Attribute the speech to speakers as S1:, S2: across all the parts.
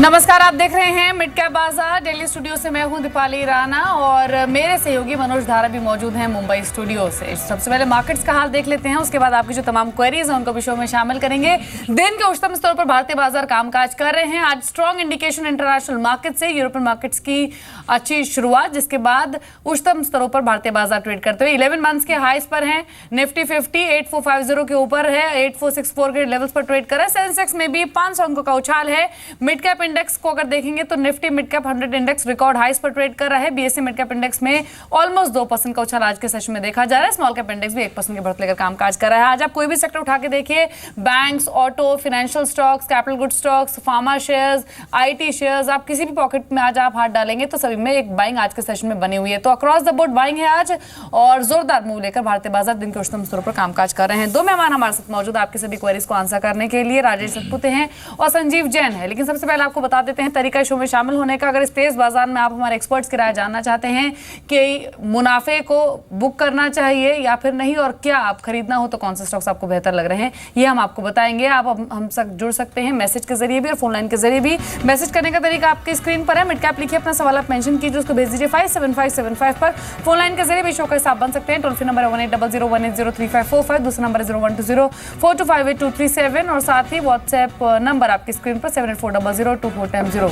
S1: नमस्कार, आप देख रहे हैं मिड कैप बाजार। दिल्ली स्टूडियो से मैं हूं दीपाली राणा और मेरे सहयोगी मनोज धारा भी मौजूद हैं मुंबई स्टूडियो से। सबसे पहले मार्केट्स का हाल देख लेते हैं, उसके बाद आपकी जो तमाम क्वेरीज हैं उनको भी शो में शामिल करेंगे। दिन के उच्चतम स्तर पर भारतीय बाजार कामकाज कर रहे हैं। आज स्ट्रॉन्ग इंडिकेशन इंटरनेशनल मार्केट से, यूरोपियन मार्केट्स की अच्छी शुरुआत, जिसके बाद उच्चतम स्तरों पर भारतीय बाजार ट्रेड करते हुए 11 मंथ्स के हाईस पर हैं। निफ्टी 50 8450 के ऊपर है, 8464 के लेवल्स पर ट्रेड कर रहा है। सेंसेक्स में भी 500 अंकों का उछाल है। मिड कैप इंडेक्स को अगर देखेंगे तो Nifty mid cap 100 index record highs पर ट्रेड कर रहा है। बीएसई मिड कैप इंडेक्स में ऑलमोस्ट 2% का उछाल आज के सेशन में देखा जा रहा है। स्मॉल कैप इंडेक्स भी 1% की बढ़त लेकर कामकाज कर रहा है। आज आप कोई भी सेक्टर उठा के देखिए, banks, auto, financial stocks, capital good stocks, pharma shares, IT shares, आप किसी भी पॉकेट में आज आप हाथ डालेंगे तो सभी में एक बाइंग आज के सेशन में बनी हुई है। तो अक्रॉस द बोर्ड बाइंग है आज और जोरदार मूव लेकर भारतीय बाजार दिन के उच्चतम स्तरों पर कामकाज कर रहे हैं। दो मेहमान हमारे साथ मौजूद आपके सभी क्वेरीज को आंसर करने के लिए, राजेश सतपुते हैं और संजीव जैन है। लेकिन सबसे पहले आपको बता देते हैं तरीका शो में शामिल होने का। अगर इस तेज बाजार में आप हमारे एक्सपर्ट्स की राय जानना चाहते हैं कि मुनाफे को बुक करना चाहिए या फिर नहीं, और क्या आप खरीदना हो तो कौन से स्टॉक्स आपको बेहतर लग रहे हैं, ये हम आपको बताएंगे। आप हमसे जुड़ सकते हैं मैसेज के जरिए भी और फोन लाइन के जरिए भी। मैसेज करने का तरीका आपकी स्क्रीन पर है। मिड कैप लिखिए, अपना सवाल आप मेंशन कीजिए, उसको भेज दीजिए 57575 पर। फोन लाइन के जरिए भी शो का हिसाब बन सकते हैं। टोल फ्री नंबर 180018035545, दूसरा नंबर 012042582237 और साथ ही व्हाट्सएप नंबर आपकी स्क्रीन पर 74002410।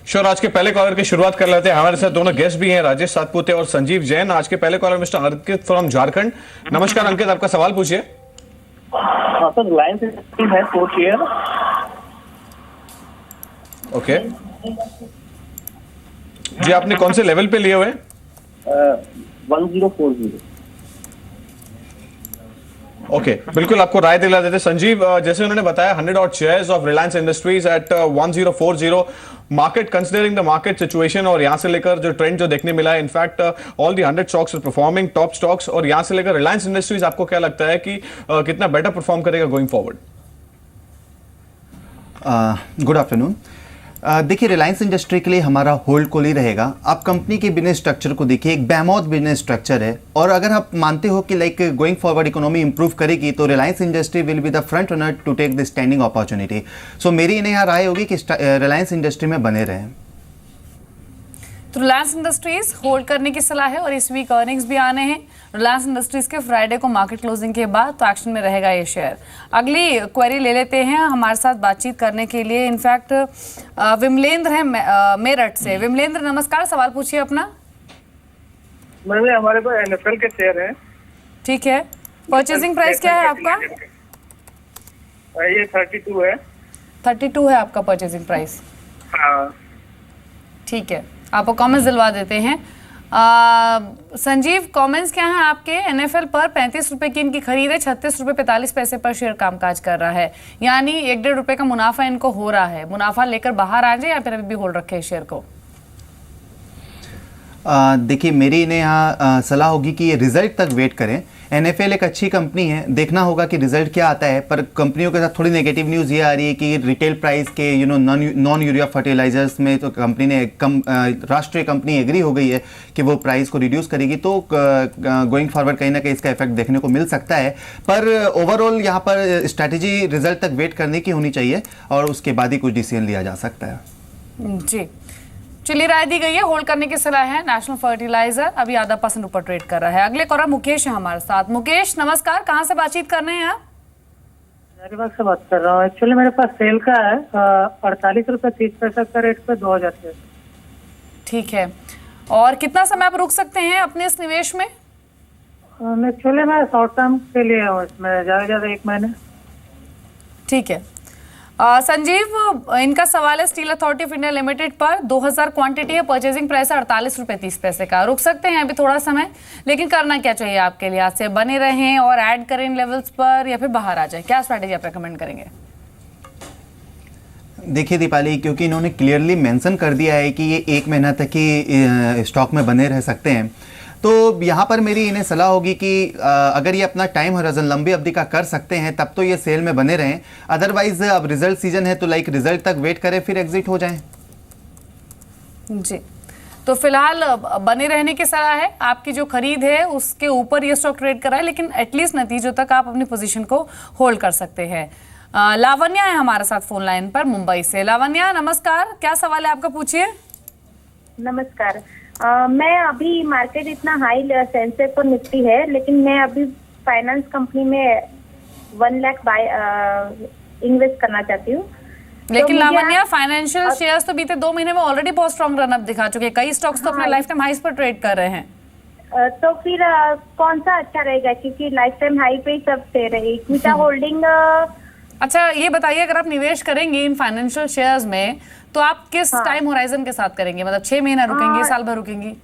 S2: श्योर, आज के पहले कॉलर की शुरुआत कर लेते हैं। हमारे साथ दोनों गेस्ट भी हैं, राजेश सातपुते और संजीव जैन। आज के पहले caller mister Ankit from Jharkhand. नमस्कार अंकित, आपका सवाल पूछिए।
S3: हाँ सर, रिलायंस है 4 ईयर।
S2: ओके जी, आपने कौन से लेवल पे लिए हुए?
S3: 1040।
S2: ओके, बिल्कुल आपको राय दिला देते। संजीव, जैसे उन्होंने बताया 100 odd shares of Reliance Industries at 1040 market, considering the market situation और यहां से लेकर जो ट्रेंड जो देखने मिला है, in fact all the 100 stocks are performing top stocks, और यहां से लेकर रिलायंस इंडस्ट्रीज आपको क्या लगता है कि कितना बेटर परफॉर्म करेगा गोइंग फॉरवर्ड?
S4: Good afternoon. देखिए, रिलायंस इंडस्ट्री के लिए हमारा होल्ड कॉल ही रहेगा। आप कंपनी के बिजनेस स्ट्रक्चर को देखिए, एक बेमौत बिजनेस स्ट्रक्चर है, और अगर आप मानते हो कि like going forward economy improve करेगी तो Reliance industry will be the front runner to take the standing opportunity. So मेरी इन्हें यहाँ राय होगी कि रिलायंस इंडस्ट्री में बने रहें।
S1: तो रिलायंस इंडस्ट्रीज होल्ड करने की सलाह है और इस वीक अर्निंग्स भी आने हैं रिलायंस इंडस्ट्रीज के फ्राइडे को मार्केट क्लोजिंग के बाद, तो एक्शन में रहेगा ये शेयर। अगली क्वेरी ले लेते हैं हमारे साथ बातचीत करने के लिए। इनफैक्ट विमलेंद्र हैं मेरठ से। विमलेंद्र नमस्कार, सवाल पूछिए अपना।
S3: मैंने हमारे पास एनएफएल के शेयर हैं।
S1: ठीक है, परचेजिंग प्राइस क्या है आपका?
S3: ये 32 है।
S1: 32 है आपका परचेजिंग प्राइस?
S3: हाँ
S1: ठीक है, आपको कमेंट्स दिलवा देते हैं। संजीव, कमेंट्स क्या हैं आपके? एनएफएल पर 35 रुपए की इनकी खरीद है, 36 रुपए 45 पैसे पर शेयर कामकाज कर रहा है, यानी 1-1.5 रुपए का मुनाफा इनको हो रहा है। मुनाफा लेकर बाहर आ जाए या फिर अभी भी होल्ड रखे शेयर को?
S4: देखिए, मेरी इन्हें यहाँ सलाह होगी कि ये रिजल्ट तक वेट करें। एनएफएल एक अच्छी कंपनी है, देखना होगा कि रिजल्ट क्या आता है। पर कंपनियों के साथ थोड़ी नेगेटिव न्यूज़ ये आ रही है कि रिटेल प्राइस के नॉन यूरिया फर्टिलाइजर्स में तो कंपनी ने राष्ट्रीय कंपनी एग्री हो गई है कि वो प्राइस को रिड्यूस करेगी, तो गोइंग फॉरवर्ड कहीं ना कहीं इसका इफेक्ट देखने को मिल सकता है। पर ओवरऑल यहाँ पर स्ट्रैटेजी रिजल्ट तक वेट करने की होनी चाहिए और उसके बाद ही कुछ डिसीजन लिया जा सकता है।
S1: जी, चलिए, राय दी गई है, होल्ड करने की सलाह है। नेशनल फर्टिलाइजर अभी आधा % ऊपर ट्रेड कर रहा है। अगले कॉलर मुकेश है हमारे साथ। मुकेश नमस्कार, कहां से बातचीत कर रहे हैं आप?
S5: हजारीबाग से बात कर रहा हूँ। एक्चुअली मेरे पास सेल का है 48 रुपये 30 पैसे का रेट पे 2000 शेयर।
S1: ठीक है, और कितना समय आप रुक सकते हैं अपने इस निवेश में?
S5: एक्चुअली मैं शॉर्ट टर्म के लिए हूँ इसमें, ज़्यादा से ज़्यादा 1 महीने।
S1: ठीक है। संजीव, इनका सवाल है steel authority of India limited पर 2000 क्वांटिटी है, परचेजिंग प्राइस है 48 रुपये 30 पैसे का। रुक सकते हैं अभी थोड़ा समय, लेकिन करना क्या चाहिए आपके लिए? आज से बने रहें और ऐड करें इन लेवल्स पर या फिर बाहर आ जाए? क्या स्ट्रैटेजी आप रेकमेंड करेंगे?
S4: देखिए दीपाली, क्योंकि इन्होंने क्लियरली मेंशन कर दिया है कि ये 1 महीना तक ही स्टॉक में बने रह सकते हैं, तो यहाँ पर मेरी इन्हें सलाह होगी कि अगर ये अपना टाइम हॉरिजन लंबी अवधि का कर सकते हैं तब तो ये सेल में बने रहें। अदरवाइज अब रिजल्ट सीजन है तो लाइक रिजल्ट तक वेट करें फिर एग्जिट हो जाएं।
S1: जी, तो फिलहाल बने रहने की सलाह है। आपकी जो खरीद है उसके ऊपर ये स्टॉक ट्रेड कर रहा है, लेकिन एटलीस्ट नतीजों तक आप अपनी पोजीशन को होल्ड कर सकते हैं। लावण्या है हमारे साथ फोन लाइन पर मुंबई से। लावण्या नमस्कार, क्या सवाल है आपका, पूछिए।
S6: नमस्कार। मैं अभी मार्केट इतना हाई सेंसेक्स और निफ्टी है, लेकिन मैं अभी फाइनेंस कंपनी में 1 लाख इन्वेस्ट करना चाहती हूँ।
S1: लेकिन लावण्या, फाइनेंशियल शेयर्स तो बीते 2 महीने में ऑलरेडी बहुत स्ट्रॉन्ग रन अप दिखा चुके हैं। कई स्टॉक्स तो अपने लाइफ टाइम हाईज पर ट्रेड कर रहे हैं।
S6: तो फिर कौन सा अच्छा रहेगा, क्योंकि लाइफ टाइम हाई पे ही सब दे रहे। इक्विटा होल्डिंग।
S1: अच्छा ये बताइए, अगर आप निवेश करेंगे इन फाइनेंशियल शेयर्स में तो आप किस टाइम होराइजन के साथ करेंगे? मतलब 6 महीना रुकेंगे, साल भर रुकेंगी?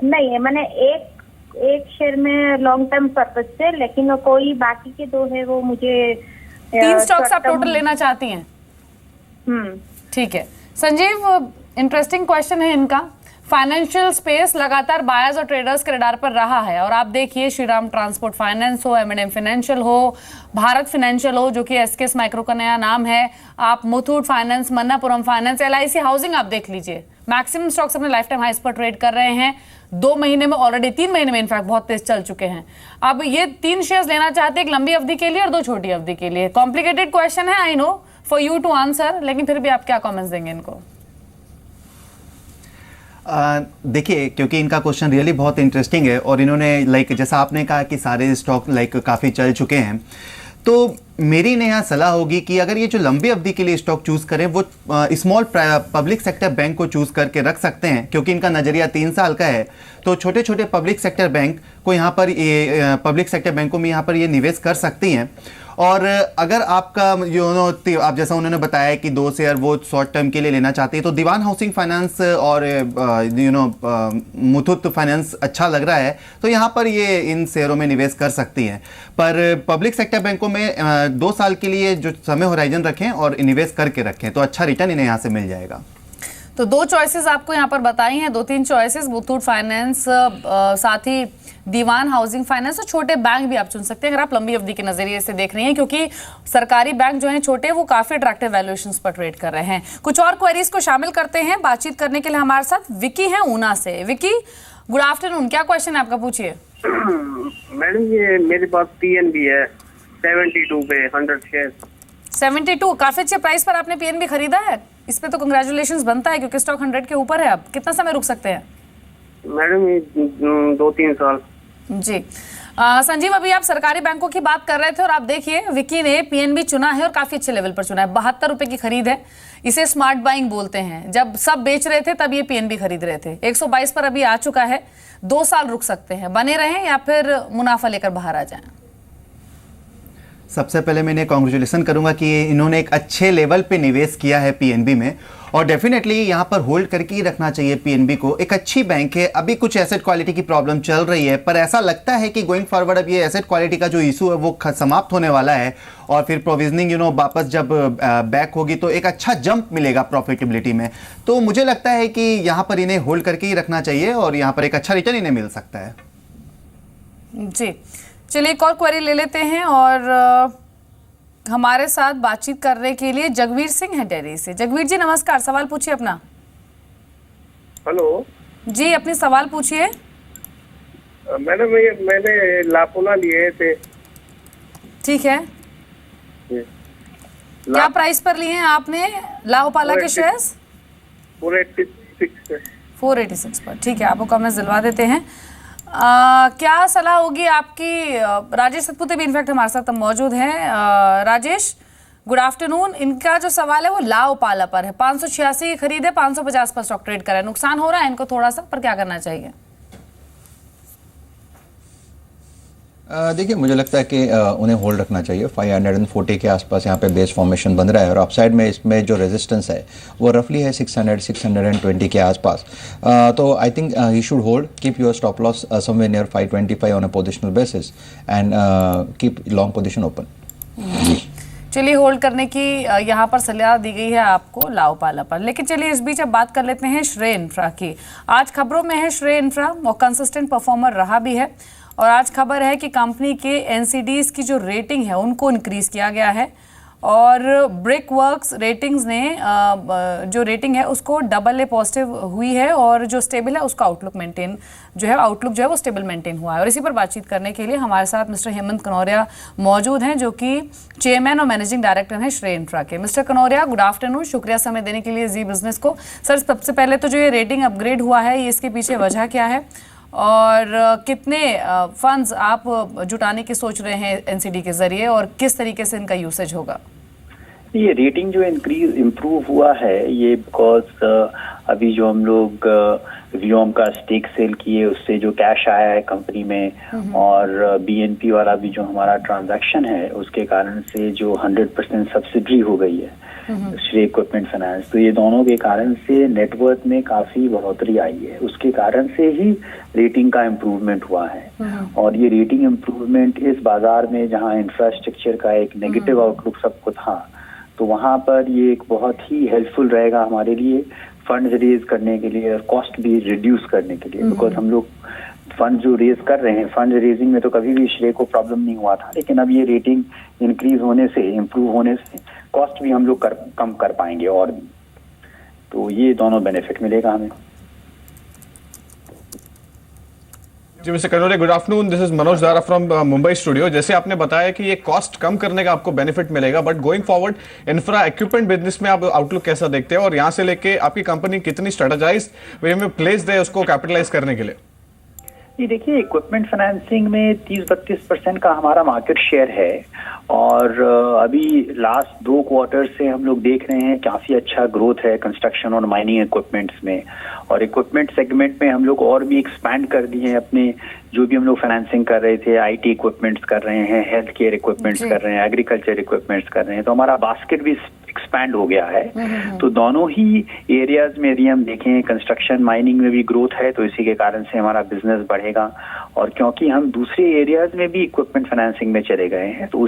S6: नहीं, मैंने एक शेयर में लॉन्ग टर्म पर्पज से, लेकिन कोई बाकी के 2 है वो मुझे
S1: 3 स्टॉक्स आप टोटल लेना चाहती हैं? ठीक है संजीव, इंटरेस्टिंग क्वेश्चन है इनका। फाइनेंशियल स्पेस लगातार बायर्स और ट्रेडर्स के रडार पर रहा है, और आप देखिए श्रीराम ट्रांसपोर्ट फाइनेंस हो, M&M फाइनेंशियल हो, भारत फाइनेंशियल हो जो कि SKS माइक्रो का नया नाम है, आप Muthoot finance, Manappuram finance, LIC housing आप देख लीजिए। मैक्सिमम स्टॉक्स अपने लाइफ टाइम हाइस पर ट्रेड कर रहे हैं। 2 महीने में ऑलरेडी, 3 महीने में इनफैक्ट बहुत तेज चल चुके हैं। अब ये 3 शेयर्स लेना चाहते हैं, एक लंबी अवधि के लिए और 2 छोटी अवधि के लिए। कॉम्प्लिकेटेड क्वेश्चन है, I know, for you to answer, लेकिन फिर भी आप क्या कमेंट्स देंगे इनको?
S4: देखिए, क्योंकि इनका क्वेश्चन रियली बहुत इंटरेस्टिंग है और इन्होंने जैसा आपने कहा कि सारे स्टॉक काफ़ी चल चुके हैं, तो मेरी यहाँ सलाह होगी कि अगर ये जो लंबी अवधि के लिए स्टॉक चूज़ करें वो स्मॉल पब्लिक सेक्टर बैंक को चूज़ करके रख सकते हैं, क्योंकि इनका नज़रिया 3 साल का है। तो छोटे छोटे पब्लिक सेक्टर बैंक को यहाँ पर ये पब्लिक सेक्टर बैंकों में यहाँ पर ये निवेश कर सकती हैं। और अगर आपका आप जैसा उन्होंने बताया कि 2 शेयर वो शॉर्ट टर्म के लिए लेना चाहती है, तो दीवान हाउसिंग फाइनेंस और मुथूट फाइनेंस अच्छा लग रहा है, तो यहाँ पर ये इन शेयरों में निवेश कर सकती हैं। पर पब्लिक सेक्टर बैंकों में 2 साल के लिए जो समय होराइजन रखें और निवेश करके रखें, तो अच्छा रिटर्न इन्हें यहाँ से मिल जाएगा।
S1: तो 2 चॉइसेस आपको यहाँ पर बताई हैं, 2-3 चॉइसेस, मुथूट फाइनेंस, साथ ही दीवान हाउसिंग फाइनेंस, और छोटे बैंक भी आप चुन सकते हैं अगर आप लंबी अवधि के नजरिए से देख रही हैं, क्योंकि सरकारी बैंक जो हैं छोटे वो काफी अट्रैक्टिव वैल्यूएशंस पर ट्रेड कर रहे हैं। कुछ और क्वेरीज को शामिल करते हैं। बातचीत करने के लिए हमारे साथ विकी है ऊना से। विकी, गुड आफ्टरनून, क्या क्वेश्चन है आपका, पूछिए।
S3: मैडम ये मेरे पास PNB है 72 पे 100 शेयर।
S1: 72, काफी अच्छे प्राइस पर आपने PNB खरीदा है। इस पे तो कंग्रेचुलेशंस बनता है, क्योंकि स्टॉक 100 के ऊपर है। अब कितना समय रुक सकते हैं?
S3: मैडम ये 2-3 साल।
S1: जी संजीव, अभी आप सरकारी बैंकों की बात कर रहे थे और आप देखिए विकी ने PNB चुना है और काफी अच्छे लेवल पर चुना है। 72 रुपए की खरीद है। इसे स्मार्ट बाइंग बोलते हैं। जब सब बेच रहे थे तब ये PNB खरीद रहे थे। 122 पर अभी आ चुका है। 2 साल रुक सकते हैं, बने रहें या फिर मुनाफा लेकर बाहर आ जाएं?
S4: सबसे पहले मैं इन्हें कॉन्ग्रेचुलेसन करूंगा कि इन्होंने एक अच्छे लेवल पे निवेश किया है PNB में, और डेफिनेटली यहाँ पर होल्ड करके ही रखना चाहिए PNB को। एक अच्छी बैंक है। अभी कुछ एसेट क्वालिटी की प्रॉब्लम चल रही है, पर ऐसा लगता है कि गोइंग फॉरवर्ड अब ये एसेट क्वालिटी का जो इशू है वो समाप्त होने वाला है, और फिर प्रोविजनिंग वापस जब बैक होगी तो एक अच्छा जंप मिलेगा प्रॉफिटेबिलिटी में। तो मुझे लगता है कि यहाँ पर इन्हें होल्ड करके ही रखना चाहिए और यहाँ पर एक अच्छा रिटर्न इन्हें मिल सकता है।
S1: जी चलिए, एक और क्वेरी ले लेते हैं, और हमारे साथ बातचीत करने के लिए जगवीर सिंह है दिल्ली से। जगवीर जी नमस्कार, सवाल पूछिए अपना।
S3: हेलो
S1: जी, अपनी सवाल पूछिए।
S3: मैडम ये मैंने लापोला लिए थे।
S1: ठीक है, क्या प्राइस पर लिए हैं आपने लाओपाला के शेयर्स? 486 पर। ठीक है, आपको कमेंट्स दिलवा देते हैं। क्या सलाह होगी आपकी? राजेश सतपुते भी इनफैक्ट हमारे साथ मौजूद हैं। Rajesh good afternoon. इनका जो सवाल है वो लाओपाला पर है। 586 की खरीद है, 550 पर स्टॉक ट्रेड कर रहा है। नुकसान हो रहा है इनको थोड़ा सा, पर क्या करना चाहिए?
S7: देखिए, मुझे लगता है कि उन्हें होल्ड रखना चाहिए। 540 के आसपास यहाँ पे बेस फॉर्मेशन बन रहा है, और अपसाइड में इसमें जो रेजिस्टेंस है वो रफली है 600-620 के आसपास। तो I think he should hold, keep your stop loss somewhere near 525 on a positional basis and keep long position open.
S1: चलिए, होल्ड करने की यहाँ पर सलाह दी गई है आपको लाओपाला पर। लेकिन चलिए इस बीच अब बात कर लेते हैं श्रेय इंफ्रा की। आज खबरों में है श्रेय इंफ्रा, और कंसिस्टेंट परफॉर्मर रहा भी है, और आज खबर है कि कंपनी के NCDs की जो रेटिंग है उनको इंक्रीज किया गया है, और ब्रिक वर्क्स रेटिंग्स ने जो रेटिंग है उसको AA पॉजिटिव हुई है और जो स्टेबल है उसका आउटलुक जो है वो स्टेबल मेंटेन हुआ है। और इसी पर बातचीत करने के लिए हमारे साथ मिस्टर हेमंत कनौरिया मौजूद हैं जो कि चेयरमैन और मैनेजिंग डायरेक्टर हैं श्रेय इंफ्रा के। मिस्टर कनौरिया, गुड आफ्टरनून, शुक्रिया समय देने के लिए जी बिजनेस को। सर, सबसे पहले तो जो ये रेटिंग अपग्रेड हुआ है ये इसके पीछे वजह क्या है और कितने फंड्स आप जुटाने की सोच रहे हैं एनसीडी के जरिए और किस तरीके से इनका यूसेज होगा?
S8: ये रेटिंग जो इम्प्रूव हुआ है ये बिकॉज अभी जो हम लोग वियोम का स्टेक सेल किए उससे जो कैश आया है कंपनी में और बीएनपी वाला भी जो हमारा ट्रांजैक्शन है उसके कारण से जो 100% सब्सिडी हो गई है श्रेय इक्विपमेंट फाइनेंस, तो ये दोनों के कारण से नेटवर्थ में काफी बढ़ोतरी आई है। उसके कारण से ही रेटिंग का इम्प्रूवमेंट हुआ है और ये रेटिंग इम्प्रूवमेंट इस बाजार में जहाँ इंफ्रास्ट्रक्चर का एक नेगेटिव आउटलुक सबको था तो वहाँ पर ये एक बहुत ही हेल्पफुल रहेगा हमारे लिए फंड्स रेज करने के लिए और कॉस्ट भी रिड्यूस करने के लिए। बिकॉज हम लोग फंड जो रेज कर रहे हैं, फंड रेजिंग में तो कभी भी श्रेय को प्रॉब्लम नहीं हुआ था, लेकिन अब ये रेटिंग इंक्रीज होने से, इम्प्रूव होने से कॉस्ट भी हम लोग कम कर पाएंगे और भी, तो ये दोनों बेनिफिट मिलेगा हमें।
S2: जी mister Kanoria, good afternoon, this is Manoj Dara from Mumbai studio. जैसे आपने बताया कि ये कॉस्ट कम करने का आपको बेनिफिट मिलेगा, but going forward infra equipment business में आप आउटलुक कैसा देखते हैं और यहाँ से लेके आपकी कंपनी कितनी स्ट्रेटेजाइज वे में प्लेस है उसको कैपिटलाइज करने के लिए?
S8: ये देखिए, इक्विपमेंट फाइनेंसिंग में 30-32% का हमारा मार्केट शेयर है और अभी लास्ट 2 क्वार्टर से हम लोग देख रहे हैं काफी अच्छा ग्रोथ है कंस्ट्रक्शन और माइनिंग इक्विपमेंट्स में। और इक्विपमेंट सेगमेंट में हम लोग और भी एक्सपैंड कर दिए हैं अपने, जो भी हम लोग फाइनेंसिंग कर रहे थे, आईटी इक्विपमेंट्स कर रहे हैं, हेल्थ केयर इक्विपमेंट्स कर रहे हैं, एग्रीकल्चर इक्विपमेंट्स कर रहे हैं, तो हमारा बास्केट भी एक्सपैंड हो गया है। तो दोनों ही एरियाज में यदि हम देखें, कंस्ट्रक्शन माइनिंग में भी ग्रोथ है तो इसी के कारण से हमारा बिजनेस बढ़ेगा और क्योंकि हम दूसरे एरियाज में भी इक्विपमेंट फाइनेंसिंग में चले गए हैं तो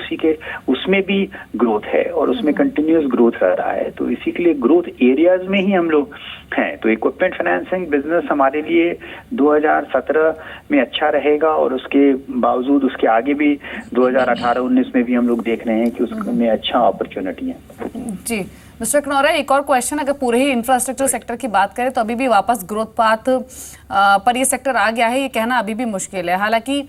S8: उसमें भी ग्रोथ है और उसमें कंटिन्यूअस ग्रोथ रह रहा है, तो इसी के लिए ग्रोथ एरियाज में ही हम लोग हैं। तो इक्विपमेंट फाइनेंसिंग बिजनेस हमारे लिए 2017 में अच्छा रहेगा और उसके बावजूद उसके आगे भी 2018-19 में भी हम लोग देख रहे हैं कि उसमें अच्छा अपॉर्चुनिटी है।
S1: जी मिस्टर कनौरिया, एक और क्वेश्चन, अगर पूरे ही इंफ्रास्ट्रक्चर सेक्टर की बात करें तो अभी भी वापस ग्रोथ पाथ पर ये सेक्टर आ गया है, ये कहना अभी भी मुश्किल है। हालांकि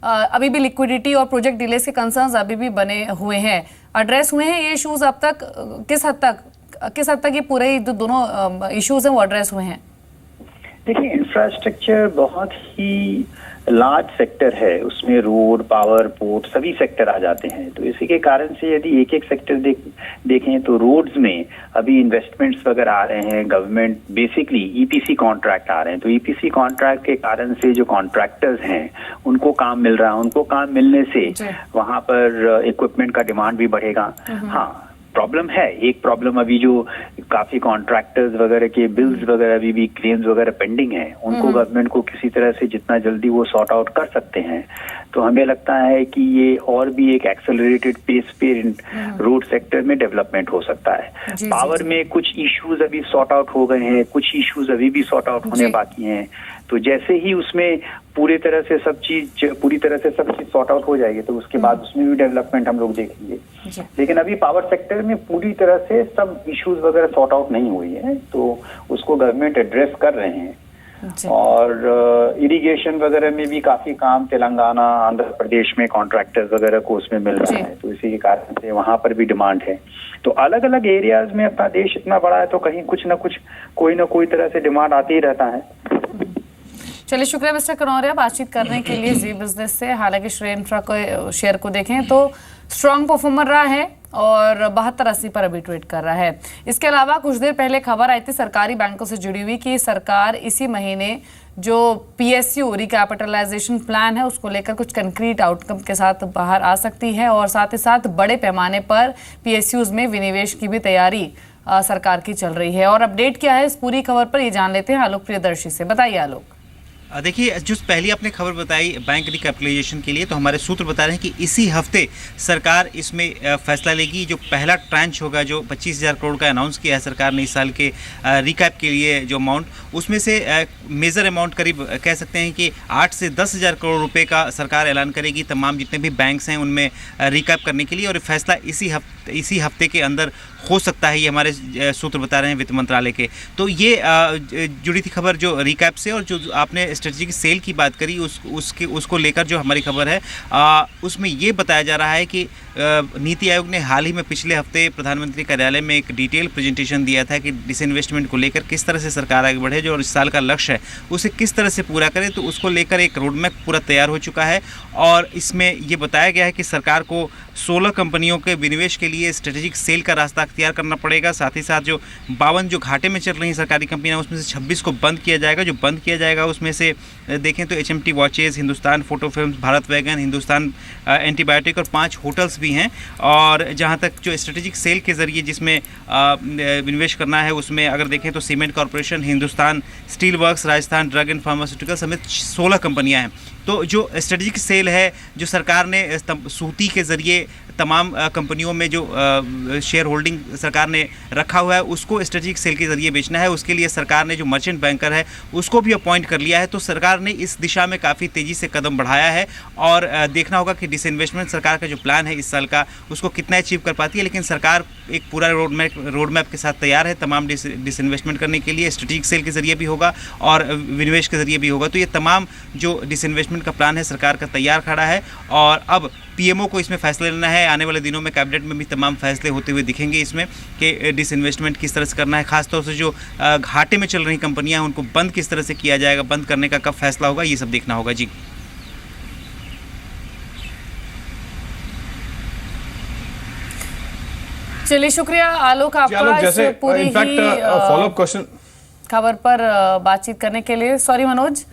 S1: अभी भी लिक्विडिटी और प्रोजेक्ट डिलेस के कंसर्न्स अभी भी बने हुए हैं, एड्रेस हुए हैं ये इश्यूज अब तक? किस हद तक ये पूरे जो दोनों इश्यूज हैं वो एड्रेस हुए हैं?
S8: देखिए, इंफ्रास्ट्रक्चर बहुत ही लार्ज सेक्टर है, उसमें रोड, पावर, पोर्ट सभी सेक्टर आ जाते हैं, तो इसी के कारण से यदि एक एक सेक्टर देखें तो रोड्स में अभी इन्वेस्टमेंट्स वगैरह आ रहे हैं, गवर्नमेंट बेसिकली ईपीसी कॉन्ट्रैक्ट आ रहे हैं, तो ईपीसी कॉन्ट्रैक्ट के कारण से जो कॉन्ट्रैक्टर्स हैं उनको काम मिल रहा है, उनको काम मिलने से वहां पर इक्विपमेंट का डिमांड भी बढ़ेगा। हाँ, प्रॉब्लम है, एक प्रॉब्लम अभी जो काफी कॉन्ट्रैक्टर्स वगैरह के बिल्स वगैरह अभी भी क्लेम्स वगैरह पेंडिंग है, उनको गवर्नमेंट को किसी तरह से जितना जल्दी वो सॉर्ट आउट कर सकते हैं, तो हमें लगता है कि ये और भी एक एक्सेलरेटेड पेस पे रोड सेक्टर में डेवलपमेंट हो सकता है। पावर में कुछ इश्यूज अभी सॉर्ट आउट हो गए हैं, कुछ इश्यूज अभी भी सॉर्ट आउट होने बाकी हैं, तो जैसे ही उसमें पूरी तरह से सब चीज सॉर्ट आउट हो जाएगी तो उसके बाद उसमें भी डेवलपमेंट हम लोग देखेंगे। लेकिन अभी पावर सेक्टर में पूरी तरह से सब इश्यूज वगैरह सॉर्ट आउट नहीं हुई है, तो उसको गवर्नमेंट एड्रेस कर रहे हैं। और इरिगेशन वगैरह में भी काफी काम तेलंगाना, आंध्र प्रदेश में कॉन्ट्रैक्टर्स वगैरह को उसमें मिल रहा है, तो इसी के कारण से वहां पर भी डिमांड है। तो अलग अलग एरियाज में अपना देश इतना बड़ा है तो कहीं कुछ ना कुछ कोई ना कोई तरह से डिमांड आती ही रहता है।
S1: चलिए, शुक्रिया मिस्टर कनौरिया बातचीत करने के लिए जी बिजनेस से। हालांकि श्रेय इंफ्रा को शेयर को देखें तो स्ट्रॉन्ग परफॉर्मर रहा है और 72-80 पर अभी ट्रेड कर रहा है। इसके अलावा कुछ देर पहले खबर आई थी सरकारी बैंकों से जुड़ी हुई कि सरकार इसी महीने जो पीएसयू रिकैपिटलाइजेशन प्लान है उसको लेकर कुछ कंक्रीट आउटकम के साथ बाहर आ सकती है और साथ ही साथ बड़े पैमाने पर पीएसयूज में विनिवेश की भी तैयारी सरकार की चल रही है। और अपडेट क्या है इस पूरी खबर पर ये जान लेते हैं आलोक प्रियदर्शी से। बताइए आलोक।
S9: देखिए, जो पहली आपने खबर बताई बैंक रिकैपिटलाइजेशन के लिए, तो हमारे सूत्र बता रहे हैं कि इसी हफ्ते सरकार इसमें फैसला लेगी। जो पहला ट्रांच होगा, जो 25,000 करोड़ का अनाउंस किया है सरकार ने इस साल के रिकैप के लिए जो अमाउंट, उसमें से मेजर अमाउंट करीब कह सकते हैं कि 8 से 10,000 करोड़ रुपए का सरकार ऐलान करेगी तमाम जितने भी बैंक्स हैं उनमें रिकैप करने के लिए, और फैसला इसी हफ्ते के अंदर हो सकता है, ये हमारे सूत्र बता रहे हैं वित्त मंत्रालय के। तो ये जुड़ी थी खबर जो रिकैप से, और जो आपने स्ट्रेटजिक सेल की बात करी उसको लेकर जो हमारी खबर है उसमें ये बताया जा रहा है कि नीति आयोग ने हाल ही में पिछले हफ्ते प्रधानमंत्री कार्यालय में एक डिटेल प्रेजेंटेशन दिया था कि डिसइन्वेस्टमेंट को लेकर किस तरह से सरकार आगे बढ़े, जो इस साल का लक्ष्य है उसे किस तरह से पूरा करे। तो उसको लेकर एक रोडमैप पूरा तैयार हो चुका है, और इसमें ये बताया गया है कि सरकार को 16 कंपनियों के विनिवेश के लिए स्ट्रेटेजिक सेल का रास्ता अख्तियार करना पड़ेगा। साथ ही साथ जो 52 जो घाटे में चल रही सरकारी कंपनियां, उसमें से 26 को बंद किया जाएगा। जो बंद किया जाएगा उसमें से देखें तो HMT watches, Hindustan photo films, Bharat wagon, Hindustan antibiotic और 5 होटल्स भी हैं। और जहां तक जो स्ट्रेटेजिक सेल के ज़रिए जिसमें विनिवेश करना है, उसमें अगर देखें तो cement corporation, Hindustan steel works, Rajasthan drug and pharmaceutical समेत 16 कंपनियां हैं। तो जो स्ट्रेटेजिक सेल है, जो सरकार ने सूती के ज़रिए तमाम कंपनियों में जो शेयर होल्डिंग सरकार ने रखा हुआ है, उसको स्ट्रेटेजिक सेल के ज़रिए बेचना है। उसके लिए सरकार ने जो मर्चेंट बैंकर है उसको भी अपॉइंट कर लिया है। तो सरकार ने इस दिशा में काफ़ी तेज़ी से कदम बढ़ाया है, और देखना होगा कि डिसइन्वेस्टमेंट सरकार का जो प्लान है इस साल का, उसको कितना अचीव कर पाती है। लेकिन सरकार एक पूरा रोड मैप के साथ तैयार है तमाम डिसइन्वेस्टमेंट करने के लिए। स्ट्रेटेजिक सेल के ज़रिए भी होगा और विनिवेश के ज़रिए भी होगा। तो ये तमाम जो डिसइन्वेस्टमेंट का प्लान है सरकार का तैयार खड़ा है, और अब पीएमओ को इसमें फैसले लेना है। आने वाले दिनों में कैबिनेट में भी तमाम फैसले होते हुए दिखेंगे इसमें कि डिसइन्वेस्टमेंट किस तरह से करना है। खासतौर से जो घाटे में चल रही कंपनियां हैं उनको बंद किस तरह से किया जाएगा, बंद करने का कब फैसला होगा, ये सब देखना होगा। जी
S1: चलिए, शुक्रिया आलोक आपका
S2: जैसे
S1: इस पूरी ही
S2: फॉलोअप क्वेश्चन
S1: खबर पर बातचीत करने के लिए। सॉरी मनोज,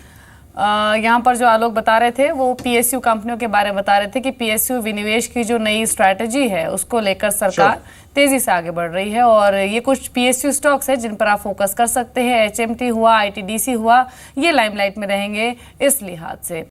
S1: यहाँ पर जो आलोक बता रहे थे वो PSU कंपनियों के बारे में बता रहे थे कि PSU विनिवेश की जो नई स्ट्रैटेजी है उसको लेकर सरकार तेजी से आगे बढ़ रही है, और ये कुछ PSU स्टॉक्स है जिन पर आप फोकस कर सकते हैं। HMT हुआ, ITDC हुआ, ये लाइमलाइट में रहेंगे इस लिहाज से।